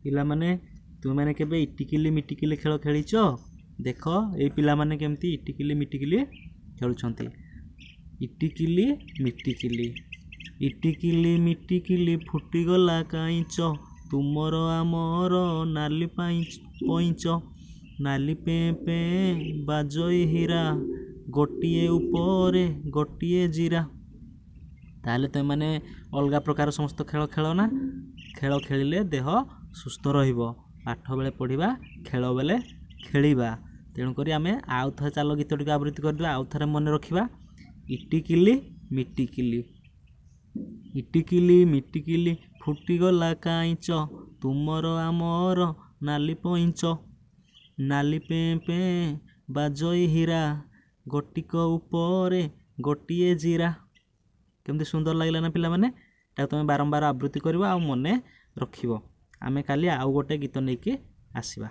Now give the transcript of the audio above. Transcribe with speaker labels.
Speaker 1: ପିଲାମାନେ ତୁମେମାନେ କେବେ ଇଟିକିଲି ମିଟିକିଲି ଖେଳ ଖେଳିଛ? ଦେଖ ଏଇ ପିଲାମାନେ କେମିତି ଇଟିକିଲି ମିଟିକିଲି ଖେଳୁଛନ୍ତି। ଇଟିକିଲି ମିଟିକିଲି, ଇଟିକିଲି ମିଟିକିଲି ଫୁଟିଗଲା କାଇଁଚ, ତୁମର ଆମର ନାଲି ପଇଁଚ, ନାଲି ପେଁ ପେଁ ବାଜଇ ହୀରା, ଗୋଟିଏ ଉପରେ ଗୋଟିଏ ଜିରା। ତାହେଲେ ତୁମେମାନେ ଅଲଗା ପ୍ରକାର ସମସ୍ତ ଖେଳ ଖେଳ ନା? ଖେଳ ଖେଳିଲେ ଦେହ ସୁସ୍ଥ ରହିବ। ପାଠ ବେଳେ ପଢ଼ିବା, ଖେଳ ବେଳେ ଖେଳିବା। ତେଣୁକରି ଆମେ ଆଉ ଥରେ ଚାଲ ଗୀତଟିକୁ ଆବୃତ୍ତି କରିଦେବା, ଆଉ ଥରେ ମନେ ରଖିବା। ଇଟିକିଲି ମିଟିକିଲି, ଇଟିକିଲି ମିଟିକିଲି ଫୁଟିଗଲା କାଇଁଚ, ତୁମର ଆମର ନାଲି ପଇଁଚ, ନାଲି ପେଁ ପେଁ ବାଜଇ ହୀରା, ଗୋଟିକ ଉପରେ ଗୋଟିଏ ଜିରା। କେମିତି ସୁନ୍ଦର ଲାଗିଲା ନା ପିଲାମାନେ? ତାକୁ ତୁମେ ବାରମ୍ବାର ଆବୃତ୍ତି କରିବ ଆଉ ମନେ ରଖିବ। ଆମେ କାଲି ଆଉ ଗୋଟେ ଗୀତ ନେଇକି ଆସିବା।